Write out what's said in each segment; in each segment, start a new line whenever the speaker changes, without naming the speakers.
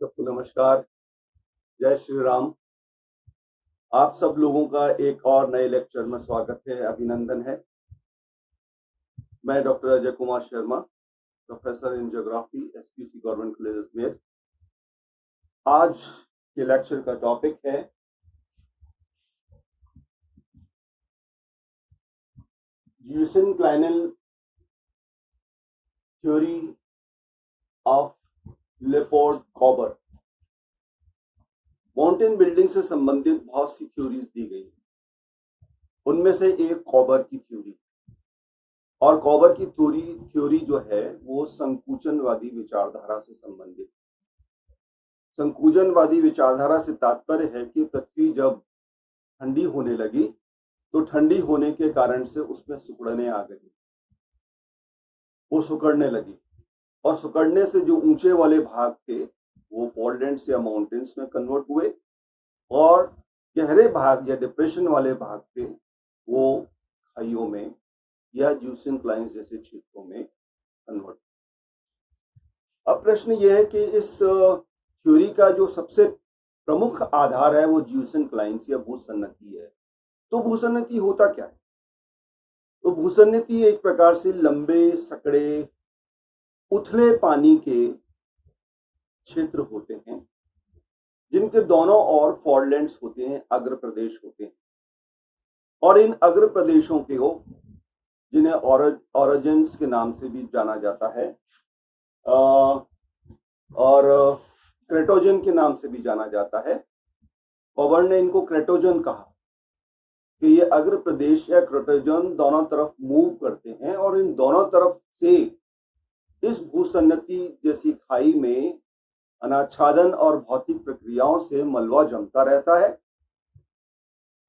सबको नमस्कार। जय श्री राम। आप सब लोगों का एक और नए लेक्चर में स्वागत है, अभिनंदन है। मैं doctor Ajay Kumar Sharma, professor in geography, SPC government college Ajmer. आज के लेक्चर का टॉपिक है ज्यूसेन-क्लाइनेल थ्योरी ऑफ लेपोर्ट-कॉबर। माउंटेन बिल्डिंग से संबंधित बहुत सी थ्योरीज दी गई, उनमें से एक कॉबर की थ्योरी। और कॉबर की थ्योरी जो है वो संकुचनवादी विचारधारा से संबंधित। संकुचनवादी विचारधारा से तात्पर्य है कि पृथ्वी जब ठंडी होने लगी तो ठंडी होने के कारण से उसमें सिकुड़ने आ गई, वो सिकुड़ने लगी, और सिकुड़ने से जो ऊंचे वाले भाग थे वो फॉल्टलैंड्स या माउंटेन्स में कन्वर्ट हुए, और गहरे भाग या डिप्रेशन वाले भाग थे वो खाइयों में या ज्यूसेन-क्लाइन्स जैसे क्षेत्रों में कन्वर्ट। अब प्रश्न यह है कि इस थ्योरी का जो सबसे प्रमुख आधार है वो ज्यूसेन-क्लाइन्स या भूसन्नति है। तो भूसन्नति होता क्या है? तो भूसन्नति एक प्रकार से लंबे सकड़े उथले पानी के क्षेत्र होते हैं जिनके दोनों ओर फॉल्टलैंड्स होते हैं, अग्र प्रदेश होते हैं, और इन अग्र प्रदेशों को जिन्हें ओरिजिन्स के नाम से भी जाना जाता है और क्रेटोजन के नाम से भी जाना जाता है। कॉबर ने इनको क्रेटोजन कहा कि ये अग्र प्रदेश या क्रेटोजन दोनों तरफ मूव करते हैं, और इन दोनों तरफ से इस भूसन्नति जैसी खाई में अनाच्छादन और भौतिक प्रक्रियाओं से मलबा जमता रहता है,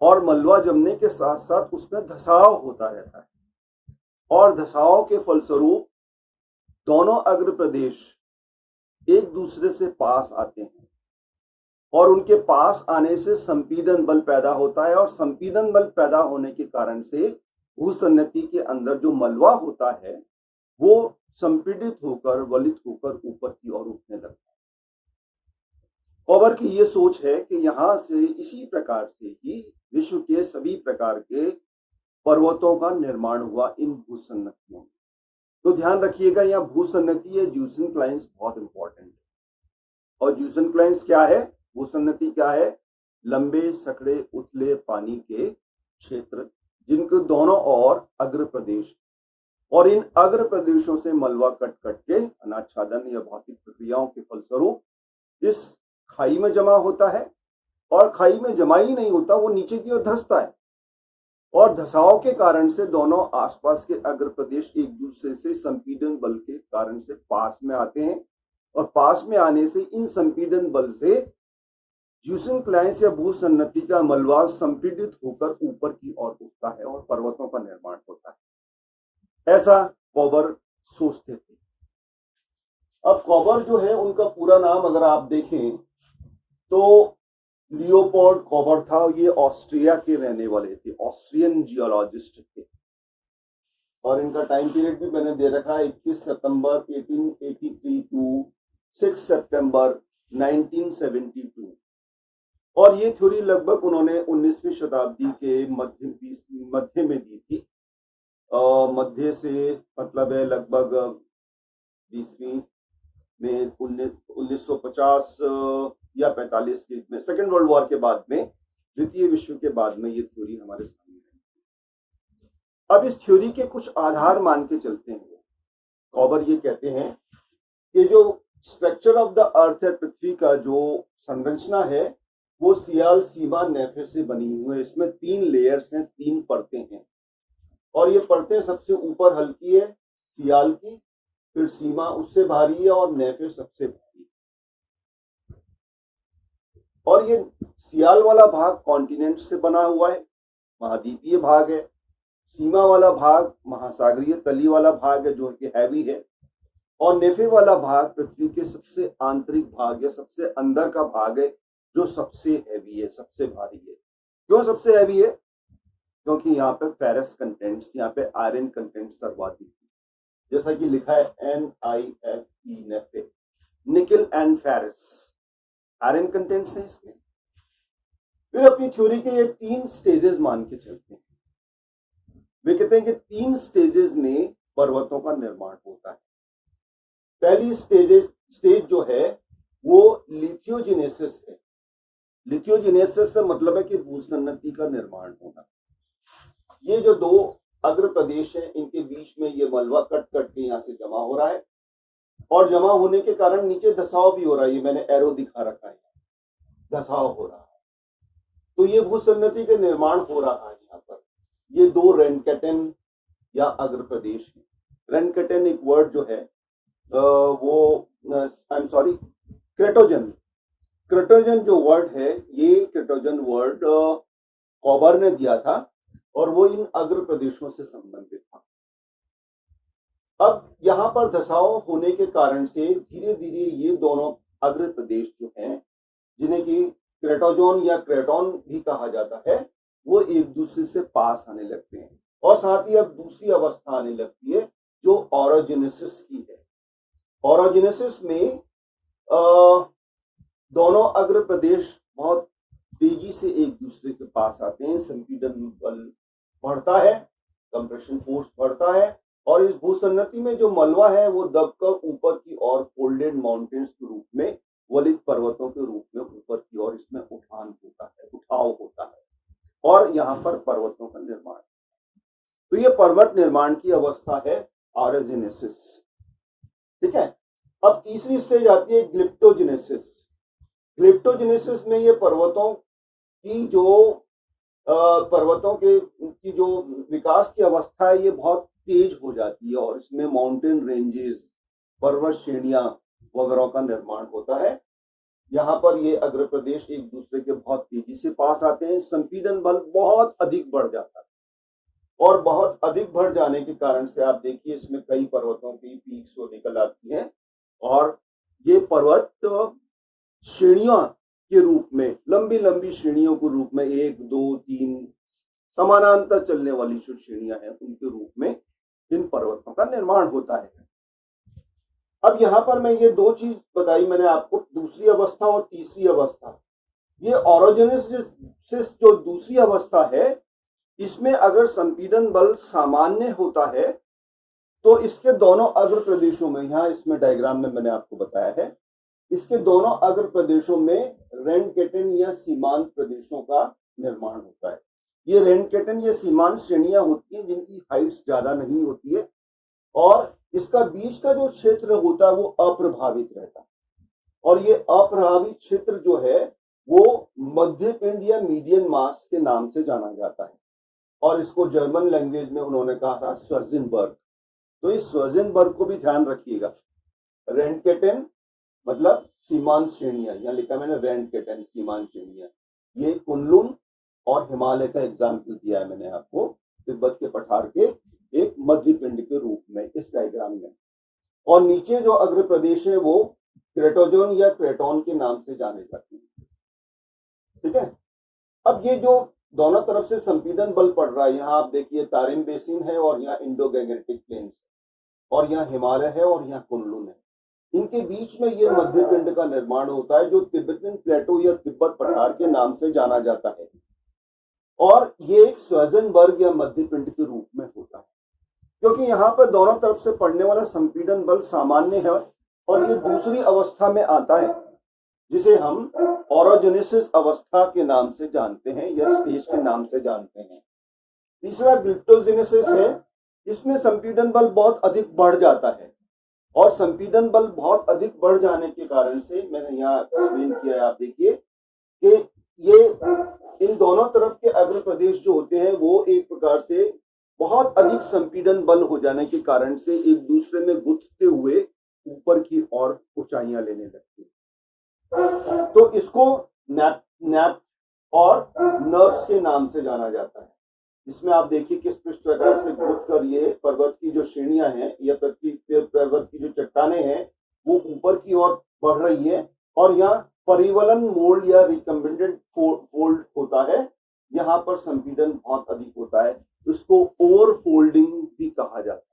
और मलबा जमने के साथ साथ उसमें धसाव होता रहता है, और धसाव के फलस्वरूप दोनों अग्र प्रदेश एक दूसरे से पास आते हैं, और उनके पास आने से संपीड़न बल पैदा होता है, और संपीड़न बल पैदा होने के कारण से भूसन्नति के अंदर जो मलबा होता है वो संपीड़ित होकर वलित होकर ऊपर की ओर उठने लगता है। कॉबर की ये सोच है कि यहाँ से इसी प्रकार से ही विश्व के सभी प्रकार के पर्वतों का निर्माण हुआ इन भूसन्नतियों में। तो ध्यान रखिएगा, यहाँ भूसन्नति है ज्यूसेन-क्लाइन्स बहुत इंपॉर्टेंट है। और ज्यूसेन-क्लाइन्स क्या है, भूसन्नति क्या है? लंबे सकड़े उथले पानी के क्षेत्र जिनके दोनों ओर अग्र प्रदेश, और इन अग्र प्रदेशों से मलबा कट कट के अनाच्छादन या भौतिक प्रक्रियाओं के फलस्वरूप इस खाई में जमा होता है, और खाई में जमा ही नहीं होता, वो नीचे की ओर धंसता है, और धसाव के कारण से दोनों आसपास के अग्र प्रदेश एक दूसरे से संपीड़न बल के कारण से पास में आते हैं, और पास में आने से इन संपीड़न बल से ज्यूसेन-क्लाइन्स या भूसन्नति का मलबा संपीड़ित होकर ऊपर की ओर उठता है और पर्वतों का निर्माण होता है। ऐसा कॉबर सोचते थे। अब कॉबर जो है उनका पूरा नाम अगर आप देखें तो लियोपोल्ड कॉबर था। ये ऑस्ट्रिया के रहने वाले थे, ऑस्ट्रियन जियोलॉजिस्ट थे, और इनका टाइम पीरियड भी मैंने दे रखा है 21 सितंबर 1883 टू 6 सितंबर 1972। और ये थ्योरी लगभग उन्होंने 19वीं शताब्दी के मध्य में दी थी। मध्य से मतलब है लगभग 20वीं में 1950 या 45 के में, सेकेंड वर्ल्ड वॉर के बाद में, द्वितीय विश्व के बाद में ये थ्योरी हमारे सामने है। अब इस थ्योरी के कुछ आधार मान के चलते हैं। कॉबर ये कहते हैं कि जो स्ट्रक्चर ऑफ द अर्थ है, पृथ्वी का जो संरचना है वो सियाल, सीमा, नेफे से बनी हुई है। इसमें 3 लेयर्स हैं, 3 परतें हैं, और ये परतें सबसे ऊपर हल्की है सियाल की, फिर सीमा उससे भारी है, और नेफे सबसे भारी है। और ये सियाल वाला भाग कॉन्टिनेंट से बना हुआ है, महाद्वीपीय भाग है। सीमा वाला भाग महासागरीय तली वाला भाग है जो कि हैवी है, और नेफे वाला भाग पृथ्वी के सबसे आंतरिक भाग या सबसे अंदर का भाग है जो सबसे हैवी है, सबसे भारी है। क्यों सबसे हैवी है? क्योंकि यहाँ पे फेरस कंटेंट्स, यहाँ पे आयरन कंटेंट्स सर्वाधिक है, जैसा कि लिखा है NiFe, नेफे, निकल एंड फेरस। आयरन कंटेंट्स हैं इसमें। फिर अपनी थ्योरी के ये 3 स्टेजेस मान के चलते हैं। वे कहते हैं कि 3 स्टेजेस में पर्वतों का निर्माण होता है। पहली स्टेज जो है वो लिथियोजेनेसिस है। लिथियोजेनेसिस से मतलब है कि भूसन्नति का निर्माण होना। ये जो 2 अग्र प्रदेश है इनके बीच में ये मलबा कट कट के यहाँ से जमा हो रहा है और जमा होने के कारण नीचे धसाव भी हो रहा है। ये मैंने एरो दिखा रखा है, धसाव हो रहा है। तो ये भूसन्नति के निर्माण हो रहा है यहाँ पर। ये 2 रेनकेटन या अग्र प्रदेश है। रेनकेटन एक वर्ड जो है क्रेटोजन जो वर्ड है, ये क्रेटोजन वर्ड कॉबर ने दिया था और वो इन अग्र प्रदेशों से संबंधित था। अब यहां पर धसाव होने के कारण से धीरे धीरे ये दोनों अग्र प्रदेश जो हैं, जिन्हें कि क्रेटोजोन या क्रेटोन भी कहा जाता है, वो एक दूसरे से पास आने लगते हैं और साथ ही अब दूसरी अवस्था आने लगती है जो ओरोजेनेसिस की है। ओरोजेनेसिस में दोनों अग्र प्रदेश बहुत तेजी से एक दूसरे के पास आते हैं। संपीड़न बल बढ़ता है, कंप्रेशन फोर्स बढ़ता है और इस भूसन्नति में जो मलबा है वो दबकर ऊपर की ओर फोल्डेड माउंटेन्स के रूप में, वलित पर्वतों के रूप में ऊपर की ओर इसमें उठाव होता है और यहाँ पर पर्वतों का निर्माण। तो ये पर्वत निर्माण की अवस्था है ओरोजेनेसिस। ठीक है। अब तीसरी स्टेज आती है ग्लिप्टोजेनेसिस। ग्लिप्टोजेनेसिस में ये पर्वतों की जो विकास की अवस्था है ये बहुत तेज हो जाती है और इसमें माउंटेन रेंजेस, पर्वत श्रेणियां वगैरह का निर्माण होता है। यहाँ पर ये अग्र प्रदेश एक दूसरे के बहुत तेजी से पास आते हैं। संपीड़न बल बहुत अधिक बढ़ जाता है और बहुत अधिक बढ़ जाने के कारण से आप देखिए इसमें कई पर्वतों की पीक्स निकल आती हैं और ये पर्वत श्रेणियों के रूप में, लंबी लंबी श्रेणियों के रूप में 1, 2, 3 समानांतर चलने वाली जो श्रेणियां हैं उनके रूप में इन पर्वतों का निर्माण होता है। अब यहाँ पर मैं ये 2 चीज बताई मैंने आपको, दूसरी अवस्था और तीसरी अवस्था। ये ओरोजेनेसिस जो दूसरी अवस्था है, इसमें अगर संपीड़न बल सामान्य होता है तो इसके दोनों अग्र प्रदेशों में, यहाँ इसमें डायग्राम में मैंने आपको बताया है, इसके दोनों अग्र प्रदेशों में रेनकेटन या सीमांत प्रदेशों का निर्माण होता है। ये रेनकेटन या सीमांत श्रेणियां होती हैं जिनकी हाइट्स ज्यादा नहीं होती है और इसका बीच का जो क्षेत्र होता है वो अप्रभावित रहता है और ये अप्रभावित क्षेत्र जो है वो मध्य पिंड या मीडियन मास के नाम से जाना जाता है और इसको जर्मन लैंग्वेज में उन्होंने कहा था स्वर्जेनबर्ग। तो इस स्वर्जेनबर्ग को भी ध्यान रखिएगा। रेनकेटन मतलब सीमांत श्रेणियां, यहाँ लिखा मैंने रेनकेटन सीमांत श्रेणियां। ये कुनलुन और हिमालय का एग्जाम्पल दिया है मैंने आपको, तिब्बत के पठार के एक मध्य पिंड के रूप में इस डायग्राम में। और नीचे जो अग्र प्रदेश है वो क्रेटोजोन या क्रेटोन के नाम से जाने जाते हैं। ठीक है। अब ये जो दोनों तरफ से संपीड़न बल पड़ रहा है, यहाँ आप देखिए तारिम बेसिन है और यहाँ इंडो गैंगेटिक प्लेन्स और यहाँ हिमालय है और यहाँ कुनलुन है। इनके बीच में ये मध्य पिंड का निर्माण होता है जो तिब्बतन प्लेटो या तिब्बत पठार के नाम से जाना जाता है और ये एक स्वर्जेनबर्ग या मध्य पिंड के रूप में होता है क्योंकि यहाँ पर दोनों तरफ से पड़ने वाला संपीड़न बल सामान्य है और ये दूसरी अवस्था में आता है जिसे हम ओरोजेनेसिस अवस्था के नाम से जानते हैं या स्टेज के नाम से जानते हैं। तीसरा ग्लिप्टोजेनेसिस है। इसमें संपीड़न बल बहुत अधिक बढ़ जाता है और संपीड़न बल बहुत अधिक बढ़ जाने के कारण से मैंने यहाँ एक्सप्लेन किया है, आप देखिए कि ये इन दोनों तरफ के अग्र प्रदेश जो होते हैं वो एक प्रकार से बहुत अधिक संपीड़न बल हो जाने के कारण से एक दूसरे में गुथते हुए ऊपर की ओर ऊंचाइयां लेने लगती है। तो इसको नैप और नर्व्स के नाम से जाना जाता है। इसमें आप देखिए किस प्रकार से गुथ कर ये पर्वत की जो श्रेणियां हैं या पर्वत की जो चट्टाने हैं वो ऊपर की ओर बढ़ रही है और यहाँ परिवलन मोल्ड या रिकम्बेंटेड फोल्ड होता है। यहाँ पर संपीड़न बहुत अधिक होता है, इसको ओवर फोल्डिंग भी कहा जाता है।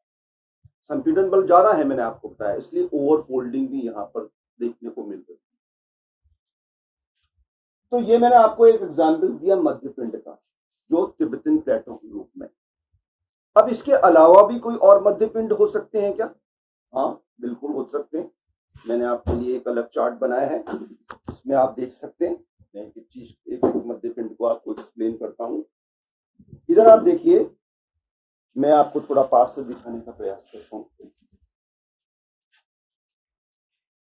संपीड़न बल ज्यादा है मैंने आपको बताया, इसलिए ओवर फोल्डिंग भी यहाँ पर देखने को मिल रही है। तो ये मैंने आपको एक एग्जाम्पल दिया मध्य पिंड का, जो तिब्बतन प्लेटो के रूप में। अब इसके अलावा भी कोई और मध्य पिंड हो सकते हैं क्या? हाँ, बिल्कुल हो सकते हैं। मैंने आपके लिए एक अलग चार्ट बनाया है, इसमें आप देख सकते हैं। मैं एक मध्य पिंड को आपको एक्सप्लेन करता हूँ। इधर आप देखिए, मैं आपको थोड़ा पास से दिखाने का प्रयास करता हूँ।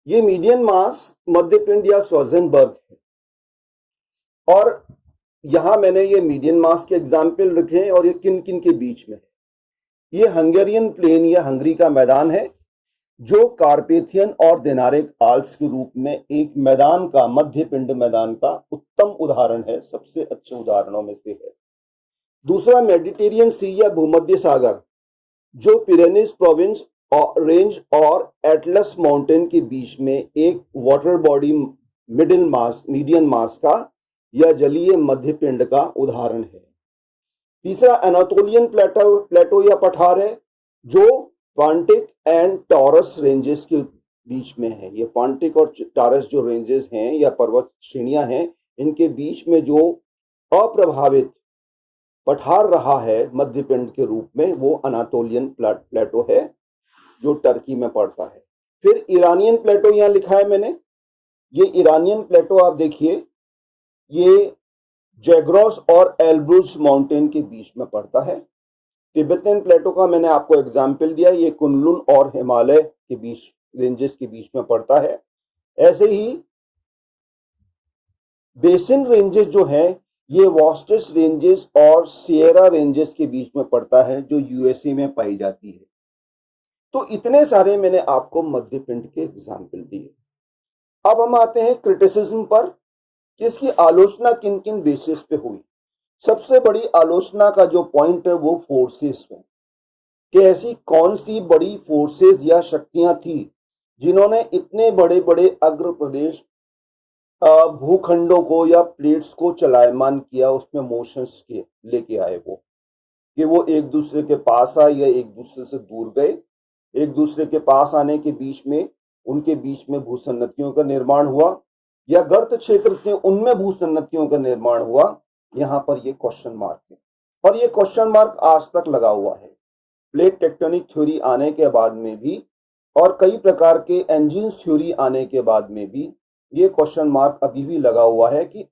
ये मीडियन मास मध्य पिंड या श्वार्ज़ेनबर्ग है, और यहां मैंने ये मीडियन मास के एग्जाम्पल रखे हैं, और ये किन किन के बीच में है। ये हंगेरियन प्लेन या हंगरी का मैदान है, जो कार्पेथियन और डेनारिक आल्प्स के रूप में एक मैदान का, मध्य पिंड मैदान का उत्तम उदाहरण है, सबसे अच्छे उदाहरणों में से है। दूसरा मेडिटेरियन सी या भूमध्य सागर, जो पिरेनीज प्रोविंस और रेंज और एटलस माउंटेन के बीच में एक वाटर बॉडी मीडियन मास का या जलीय मध्य पिंड का उदाहरण है। तीसरा एनातोलियन प्लेटो या पठार है, जो पांटिक एंड टॉरस रेंजेस के बीच में है। ये पांटिक और टॉरस जो रेंजेस हैं या पर्वत श्रेणियां हैं, इनके बीच में जो अप्रभावित पठार रहा है मध्य पिंड के रूप में, वो अनातोलियन प्लेटो है, जो टर्की में पड़ता है। फिर ईरानियन प्लेटो यहां लिखा है मैंने। ये ईरानियन प्लेटो आप देखिए, ये जैग्रोस और एल्ब्रुज माउंटेन के बीच में पड़ता है। तिब्बतन प्लेटो का मैंने आपको एग्जाम्पल दिया, ये कुनलुन और हिमालय के बीच, रेंजेस के बीच में पड़ता है। ऐसे ही बेसिन रेंजेस जो है, ये वॉस्टिस रेंजेस और सियरा रेंजेस के बीच में पड़ता है, जो यूएसए में पाई जाती है। तो इतने सारे मैंने आपको मध्य पिंड के एग्जाम्पल दिए। अब हम आते हैं क्रिटिसिज्म पर, कि इसकी आलोचना किन किन बेसिस पे हुई। सबसे बड़ी आलोचना का जो पॉइंट है वो फोर्सेस है, कि ऐसी कौन सी बड़ी फोर्सेस या शक्तियां थी जिन्होंने इतने बड़े बड़े अग्र प्रदेश भूखंडों को या प्लेट्स को चलायमान किया, उसमें मोशंस के लेके आए वो, कि वो एक दूसरे के पास आए या एक दूसरे से दूर गए। एक दूसरे के पास आने के बीच में, उनके बीच में भूसन्नतियों का निर्माण हुआ, या गर्त क्षेत्र थे उनमें भूसन्नतियों का निर्माण हुआ। यहाँ पर ये क्वेश्चन मार्क है, और ये क्वेश्चन मार्क आज तक लगा हुआ है। प्लेट टेक्टोनिक थ्योरी आने के बाद में भी, और कई प्रकार के इंजीन थ्योरी आने के बाद में भी, ये क्वेश्चन मार्क अभी भी लगा हुआ है कि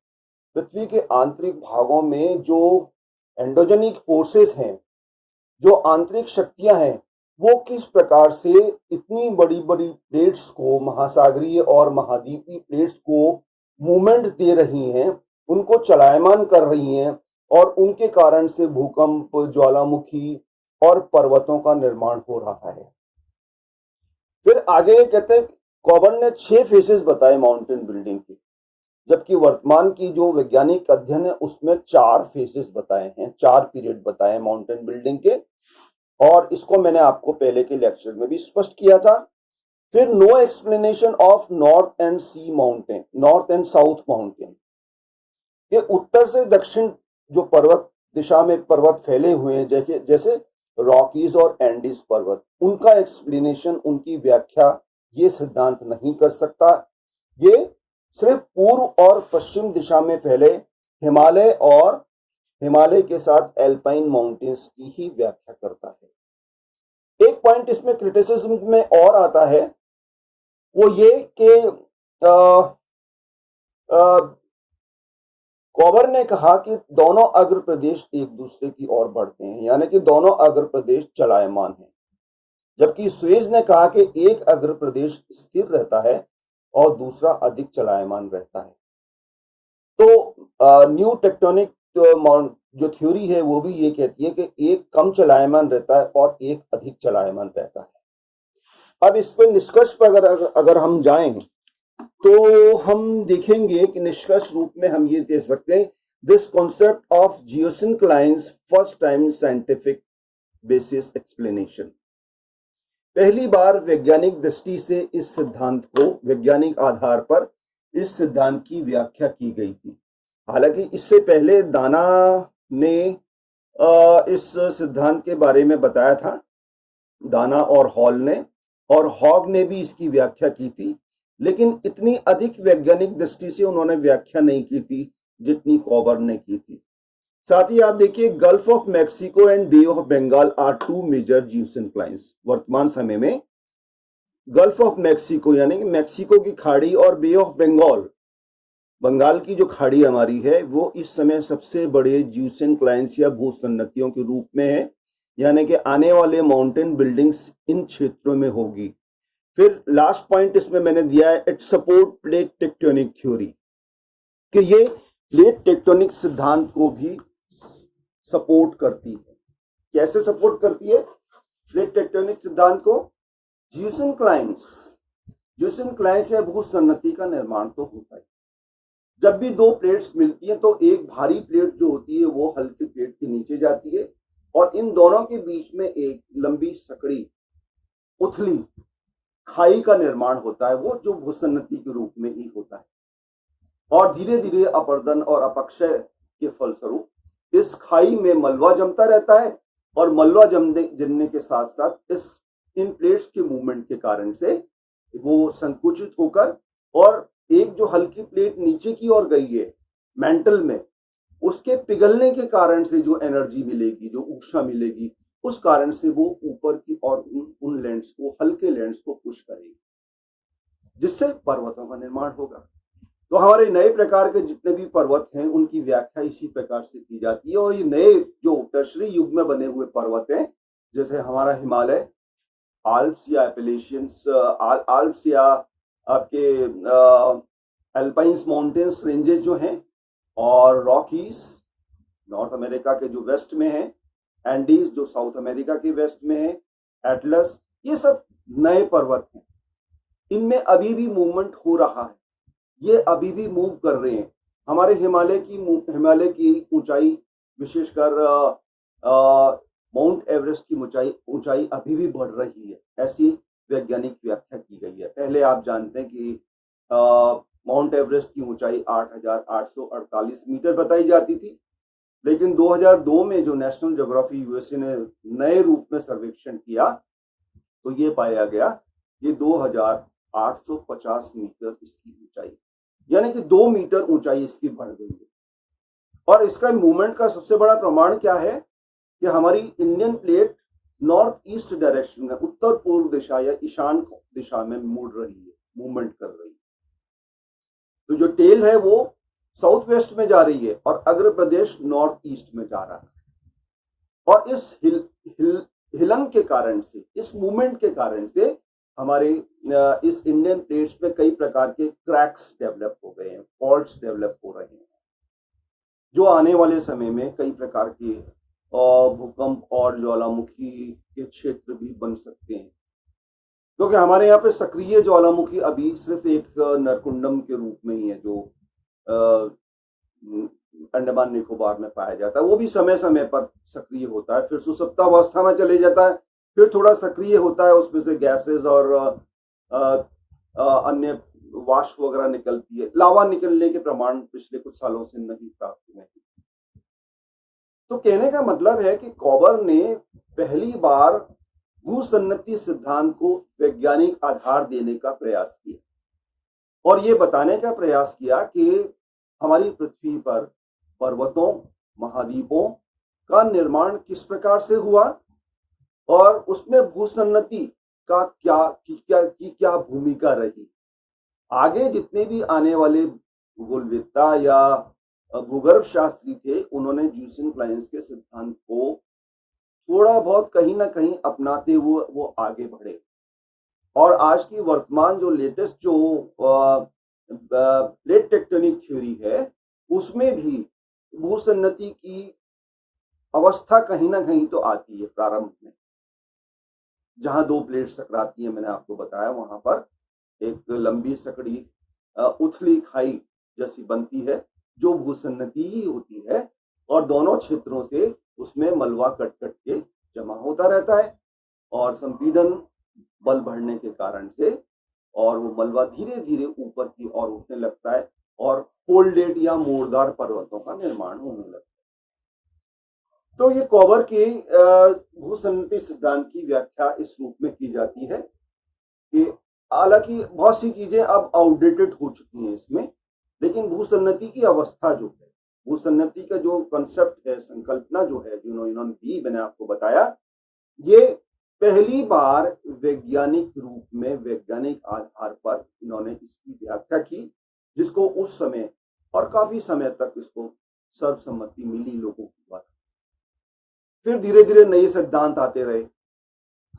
पृथ्वी के आंतरिक भागों में जो एंडोजेनिक फोर्सेस हैं, जो आंतरिक शक्तियां हैं, वो किस प्रकार से इतनी बड़ी बड़ी प्लेट्स को, महासागरीय और महाद्वीपीय प्लेट्स को मूवमेंट दे रही हैं, उनको चलायमान कर रही हैं, और उनके कारण से भूकंप, ज्वालामुखी और पर्वतों का निर्माण हो रहा है। फिर आगे कहते हैं, कॉबर्न ने 6 फेजेस बताए माउंटेन बिल्डिंग के, जबकि वर्तमान की जो वैज्ञानिक अध्ययन है उसमें 4 फेजेस बताए हैं, 4 पीरियड बताए माउंटेन बिल्डिंग के, और इसको मैंने आपको पहले के लेक्चर में भी स्पष्ट किया था। फिर no explanation of north and sea mountain, north and south mountain, के उत्तर से दक्षिण जो पर्वत दिशा में पर्वत फैले हुए हैं, जैसे रॉकीज और एंडीज पर्वत, उनका एक्सप्लेनेशन, उनकी व्याख्या ये सिद्धांत नहीं कर सकता। ये सिर्फ पूर्व और पश्चिम दिशा में फैले हिमालय और हिमालय के साथ एल्पाइन माउंटेन्स की ही व्याख्या करता है। एक पॉइंट इसमें क्रिटिसिज्म में और आता है, वो ये कि कॉबर ने कहा कि दोनों अग्र प्रदेश एक दूसरे की ओर बढ़ते हैं, यानी कि दोनों अग्र प्रदेश चलायमान हैं, जबकि स्वेज ने कहा कि एक अग्र प्रदेश स्थिर रहता है और दूसरा अधिक चलायमान रहता है। तो न्यू टेक्टोनिक जो थ्योरी है वो भी ये कहती है कि एक कम चलायमान रहता है और एक अधिक चलायमान रहता है। अब इस पर निष्कर्ष पर अगर हम जाएं, तो हम देखेंगे कि निष्कर्ष रूप में हम ये दे सकते हैं, this concept of geosynclines first time scientific basis explanation. पहली बार वैज्ञानिक दृष्टि से इस सिद्धांत को, वैज्ञानिक आधार पर इस सिद्धांत की व्याख्या की गई थी। हालांकि इससे पहले दाना ने इस सिद्धांत के बारे में बताया था, दाना और हॉल ने, और हॉग ने भी इसकी व्याख्या की थी, लेकिन इतनी अधिक वैज्ञानिक दृष्टि से उन्होंने व्याख्या नहीं की थी जितनी कॉबर ने की थी। साथ ही आप देखिए, Gulf of Mexico and Bay of Bengal are two major geosynclines. वर्तमान समय में गल्फ ऑफ मैक्सिको यानी कि मैक्सिको की खाड़ी और बे ऑफ बंगाल, बंगाल की जो खाड़ी हमारी है, वो इस समय सबसे बड़े जियोसिंक्लाइंस या भूसन्नतियों के रूप में है, यानी कि आने वाले माउंटेन बिल्डिंग्स इन क्षेत्रों में होगी। फिर लास्ट पॉइंट इसमें मैंने दिया है, it support plate tectonic theory, कि ये प्लेट टेक्टोनिक सिद्धांत को भी सपोर्ट करती है। कैसे सपोर्ट करती है प्लेट टेक्टोनिक सिद्धांत को? जियोसिंक्लाइंस या भूसन्नति का निर्माण तो होता है। जब भी दो प्लेट्स मिलती हैं तो एक भारी प्लेट जो होती है वो हल्की प्लेट के नीचे जाती है और इन दोनों के बीच में एक लंबी सकड़ी उथली खाई का निर्माण होता है, वो जो भूसन्नति के रूप में ही होता है। और धीरे धीरे अपरदन और अपक्षय के फलस्वरूप इस खाई में मलबा जमता रहता है और मलबा जमने के साथ साथ इन प्लेट्स के मूवमेंट के कारण से वो संकुचित होकर, और एक जो हल्की प्लेट नीचे की ओर गई है मेंटल में, उसके पिघलने के कारण से जो एनर्जी मिलेगी, जो ऊर्जा मिलेगी, उस कारण से वो ऊपर की और उन लैंड्स को, हल्के लैंड्स को पुश करेगी, जिससे पर्वतों का निर्माण होगा। तो हमारे नए प्रकार के जितने भी पर्वत हैं उनकी व्याख्या इसी प्रकार से की जाती है। और ये नए जो टर्शरी युग में बने हुए पर्वत हैं, जैसे हमारा हिमालय, आल्प्स या एपेलेशियंस, आल्प्स या आपके अल्पाइंस माउंटेन्स रेंजेस जो हैं, और रॉकीज नॉर्थ अमेरिका के जो वेस्ट में है, एंडीज जो साउथ अमेरिका के वेस्ट में है, एटलस, ये सब नए पर्वत हैं। इनमें अभी भी मूवमेंट हो रहा है, ये अभी भी मूव कर रहे हैं। हमारे हिमालय की ऊंचाई, विशेषकर माउंट एवरेस्ट की ऊंचाई अभी भी बढ़ रही है, ऐसी वैज्ञानिक व्याख्या की गई है। पहले आप जानते हैं कि माउंट एवरेस्ट की ऊंचाई 8,848 मीटर बताई जाती थी, लेकिन 2002 में जो नेशनल ज्योग्राफी यूएसए ने नए रूप में सर्वेक्षण किया तो ये पाया गया कि 2,850 मीटर इसकी ऊंचाई, यानी कि 2 मीटर ऊंचाई इसकी बढ़ गई है। और इसका मूवमेंट का सबसे बड़ा प्रमाण क्या है कि हमारी Indian plate north east direction में, उत्तर पूर्व दिशा या ईशान दिशा में मुड़ रही है, मूवमेंट कर रही है। तो जो टेल है वो साउथ वेस्ट में जा रही है और अग्र प्रदेश नॉर्थ ईस्ट में जा रहा है। और इस हिलन के कारण से, इस मूवमेंट के कारण से हमारे इस इंडियन प्लेट्स में कई प्रकार के क्रैक्स डेवलप हो गए हैं, फॉल्ट्स डेवलप हो रहे हैं, जो आने वाले समय में कई प्रकार के भूकंप और ज्वालामुखी के क्षेत्र भी बन सकते हैं। क्योंकि हमारे यहाँ पे सक्रिय ज्वालामुखी अभी सिर्फ एक नरकुंडम के रूप में ही है, जो अंडमान निकोबार में पाया जाता है। वो भी समय समय पर सक्रिय होता है, फिर सुसुप्तावस्था में चले जाता है, फिर थोड़ा सक्रिय होता है, उसमें से गैसेस और अन्य वाष्प वगैरह निकलती है। लावा निकलने के प्रमाण पिछले कुछ सालों से नहीं प्राप्त हुए हैं। तो कहने का मतलब है कि कॉबर ने पहली बार भूसन्नति सिद्धांत को वैज्ञानिक आधार देने का प्रयास किया और ये बताने का प्रयास किया कि हमारी पृथ्वी पर पर्वतों, महाद्वीपों का निर्माण किस प्रकार से हुआ और उसमें भूसन्नति का क्या भूमिका रही। आगे जितने भी आने वाले भूगोलवेत्ता या भूगर्भ शास्त्री थे, उन्होंने जियोसिंक्लाइंस के सिद्धांत को थोड़ा बहुत कहीं ना कहीं अपनाते हुए वो आगे बढ़े। और आज की वर्तमान जो लेटेस्ट जो प्लेट टेक्टोनिक थ्योरी है, उसमें भी भूसन्नति की अवस्था कहीं ना कहीं तो आती है। प्रारंभ में जहां दो प्लेट्स टकराती है, मैंने आपको बताया, वहां पर एक लंबी सकड़ी उथली खाई जैसी बनती है, जो भूसन्नति ही होती है, और दोनों क्षेत्रों से उसमें मलबा कट कट के जमा होता रहता है और संपीड़न बल बढ़ने के कारण से और वो मलबा धीरे धीरे ऊपर की ओर उठने लगता है और फोल्डेड या मोड़दार पर्वतों का निर्माण होने लगता है। तो ये कॉबर के भूसन्नति सिद्धांत की व्याख्या इस रूप में की जाती है कि हालांकि बहुत सी चीजें अब आउटडेटेड हो चुकी हैं इसमें, लेकिन भूसन्नति की अवस्था जो है, भूसन्नति का जो कंसेप्ट है, संकल्पना जो है जो इन्होंने दी, मैंने आपको बताया, ये पहली बार वैज्ञानिक रूप में, वैज्ञानिक आधार पर इन्होंने इसकी व्याख्या की, जिसको उस समय और काफी समय तक इसको सर्वसम्मति मिली लोगों के द्वारा। फिर धीरे धीरे नए सिद्धांत आते रहे,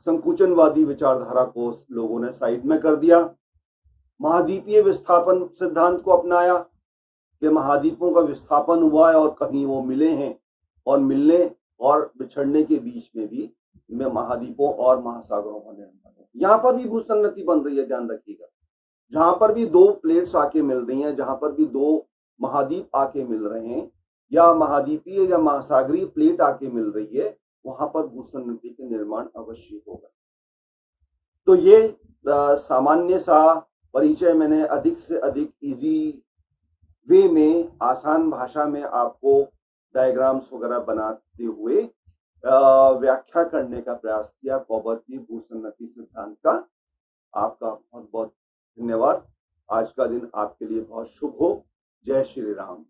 संकुचनवादी विचारधारा को लोगों ने साइड में कर दिया, महाद्वीपीय विस्थापन सिद्धांत को अपनाया कि महाद्वीपों का विस्थापन हुआ है और कहीं वो मिले हैं, और मिलने और बिछड़ने के बीच में भी में महाद्वीपों और महासागरों का निर्माण है। यहाँ पर भी भूसन्नति बन रही है, ध्यान रखिएगा। जहां पर भी दो प्लेट्स आके मिल रही हैं, जहां पर भी दो महाद्वीप आके मिल रहे हैं, या महाद्वीपीय या महासागरीय प्लेट आके मिल रही है, वहां पर भूसन्नति के निर्माण अवश्य होगा। तो ये सामान्य सा परिचय मैंने अधिक से अधिक इजी वे में, आसान भाषा में आपको डायग्राम्स वगैरह बनाते हुए व्याख्या करने का प्रयास किया कॉबर की भूसन्नति सिद्धांत का। आपका बहुत बहुत धन्यवाद। आज का दिन आपके लिए बहुत शुभ हो। जय श्री राम।